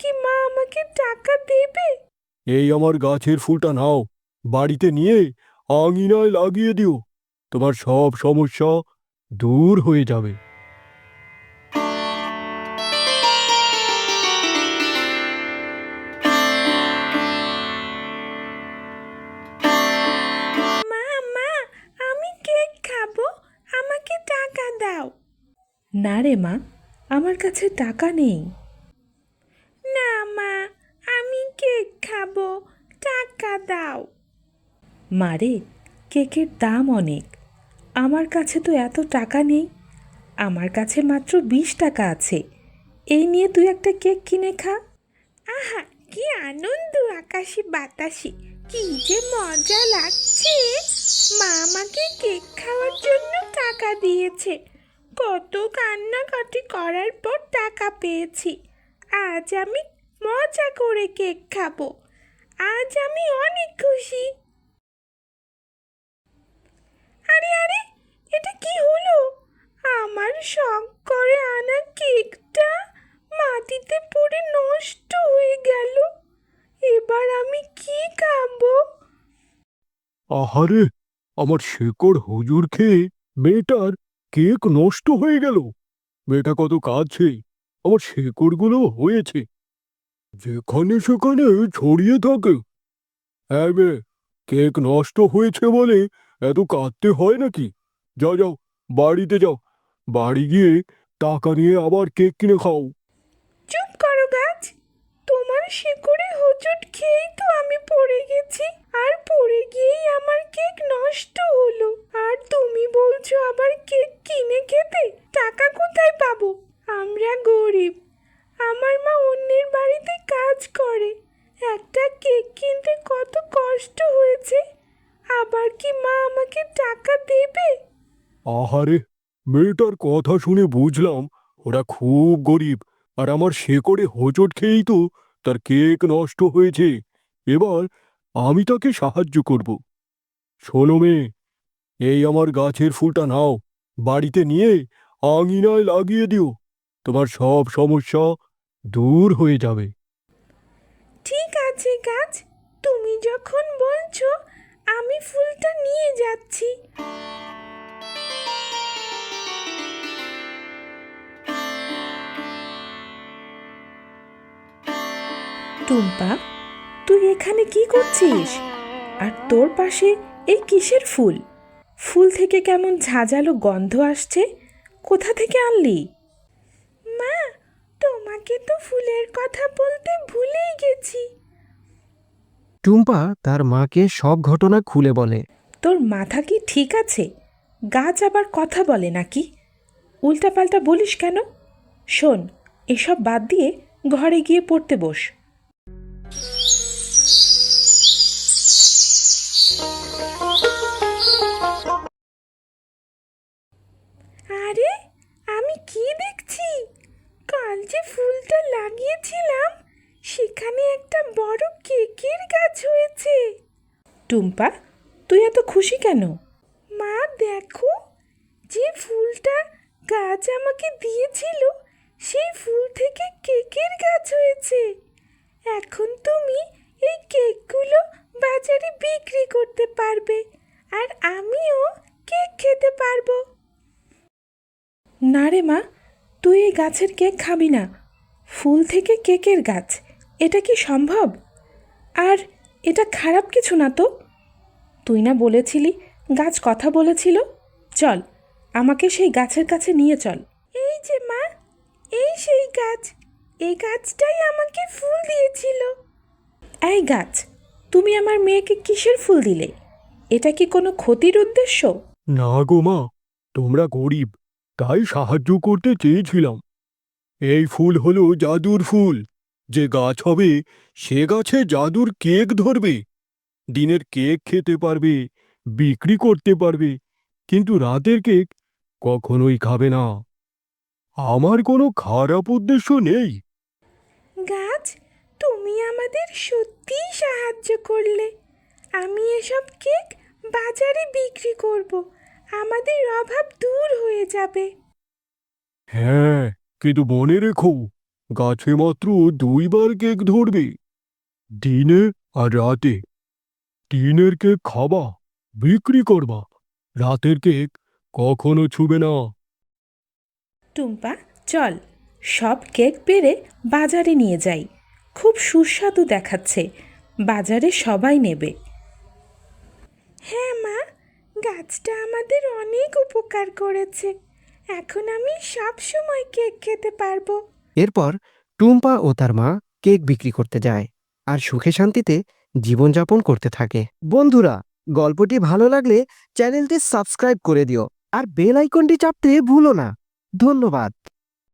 কি মা আমাকে টাকা দেবে? এই আমার গাছের ফুলটা নাও, বাড়িতে নিয়ে আঙিনায় লাগিয়ে দিও। তোমার সব সমস্যা দূর হয়ে যাবে। মা মা, আমি কেক খাবো, আমাকে টাকা দাও। না রে মা, আমার কাছে টাকা নেই। না মা, আমি কেক খাবো, টাকা দাও। মারে, কেকের দাম অনেক, আমার কাছে তো এত টাকা নেই। আমার কাছে মাত্র 20 টাকা আছে, এই নিয়ে তুই একটা কেক কিনে খা। আহা, কি আনন্দ আকাশে বাতাসে, কি যে মজা লাগছে। মা আমাকে কেক খাওয়ার জন্য টাকা দিয়েছে, কত কান্নাকাটি করার পর টাকা পেয়েছি। আজ আমি মজা করে কেক খাবো, আজ আমি অনেক খুশি। আরে আরে, এটা কি হলো? আমার শখ করে আনা কেকটা মাটিতে পড়ে নষ্ট হয়ে গেল। এবার আমি কি খাবো? আহারে, আমার শেকড় হুজুর খেয়ে মেয়েটার কেক নষ্ট হয়ে গেল। মেয়েটা কত কাঁদছে, আমার শেকড়গুলো হয়েছে যেখানে সেখানে ছড়িয়ে থাকে। হ্যাঁ মেয়ে, কেক নষ্ট হয়েছে বলে এত কাঁদতে হয় নাকি? যাও যাও, বাড়িতে যাও, বাড়ি গিয়ে টাকা নিয়ে আবার কেক কিনে খাও। চুপ করো গাছ, তোমার শিকড়ে হোঁচট খেয়েই তো আমি পড়ে গেছি, আর পড়ে গিয়েই আমার কেক নষ্ট হলো। আর তুমি বলছো আবার কেক কিনে খেতে? টাকা কোথায় পাবো? আমরা গরিব, আমার মা অন্যের বাড়িতে কাজ করে, একটা কেক কিনতে কত কষ্ট হয়েছে। আবার কি মা আমাকে টাকা দেবে? আহারে, মেয়েটার কথা শুনে বুঝলাম ওরা খুব গরিব, আর আমার শেকড়ে হোঁচট খেয়েই তো তার কেক নষ্ট হয়েছে। এবার আমি তাকে সাহায্য করব। শোনো মেয়ে, এই আমার গাছের ফুলটা নাও, বাড়িতে নিয়ে আঙিনায় লাগিয়ে দিও। তোমার সব সমস্যা দূর হয়ে যাবে। ঠিক আছে গাছ, তুমি যখন বলছো আমি ফুলটা নিয়ে যাচ্ছি। টুম্পা, তুই এখানে কি করছিস? আর তোর পাশে এই কিসের ফুল? ফুল থেকে কেমন ঝাঁঝালো গন্ধ আসছে, কোথা থেকে আনলি? মা, তোমাকে তো ফুলের কথা বলতে ভুলেই গেছি। টুম্পা তার মাকে সব ঘটনা খুলে বলে। তোর মাথা কি ঠিক আছে? গাছ আবার কথা বলে নাকি? উল্টাপাল্টা বলিস কেন? শোন, এসব বাদ দিয়ে ঘরে গিয়ে পড়তে বস। আরে, আমি কি দেখছি? কাল যে ফুলটা লাগিয়েছিলাম সেখানে একটা বড় কেকের গাছ হয়েছে। টুম্পা, তুই এত খুশি কেন? মা দেখো, যে ফুলটা গাছ আমাকে দিয়েছিল সেই ফুল থেকে কেকের গাছ হয়েছে। এখন তুমি এই কেকগুলো বাজারে বিক্রি করতে পারবে, আর আমিও কেক খেতে পারবো। না রে মা, তুই এই গাছের কেক খাবি না। ফুল থেকে কেকের গাছ, এটা কি সম্ভব? আর এটা খারাপ কিছু না তো। তুই না বলেছিলি গাছ কথা বলেছিল? চল, আমাকে সেই গাছের কাছে নিয়ে চল। এই যে মা, এই সেই গাছ, এই গাছটাই আমাকে ফুল দিয়েছিল। এই গাছ, তুমি আমার মেয়েকে কিসের ফুল দিলে? এটা কি কোনো ক্ষতির উদ্দেশ্য? না গো মা, তোমরা গরিব, তাই সাহায্য করতে চেয়েছিলাম। এই ফুল হলো জাদুর ফুল। যে গাছ হবে সে গাছে জাদুর কেক ধরবে। দিনের কেক খেতে পারবে, বিক্রি করতে পারবে, কিন্তু রাতের কেক কখনোই খাবে না। আমার কোনো খারাপ উদ্দেশ্য নেই। গাছ, তুমি আমাদের সত্যিই সাহায্য করলে। আমি এসব কেক বাজারে বিক্রি করব, আমাদের অভাব দূর হয়ে যাবে। হ্যাঁ, কিন্তু মনে রেখো, গাছে মাত্র 2বার কেক ধরবে, দিনে আর রাতে। দিনের কেক খাবা, বিক্রি করবা, রাতের কেক কখনো ছুবে না। টুম্পা, চল সব কেক পেড়ে বাজারে নিয়ে যাই। খুব সুস্বাদু দেখাচ্ছে, বাজারে সবাই নেবে। হ্যাঁ মা, গাছটা আমাদের অনেক উপকার করেছে। এখন আমি সব সময় কেক খেতে পারবো। এরপর টুম্পা ও তার মা কেক বিক্রি করতে যায় আর সুখে শান্তিতে জীবনযাপন করতে থাকে। বন্ধুরা, গল্পটি ভালো লাগলে চ্যানেলটি সাবস্ক্রাইব করে দিও আর বেল আইকনটি চাপতে ভুলো না। ধন্যবাদ।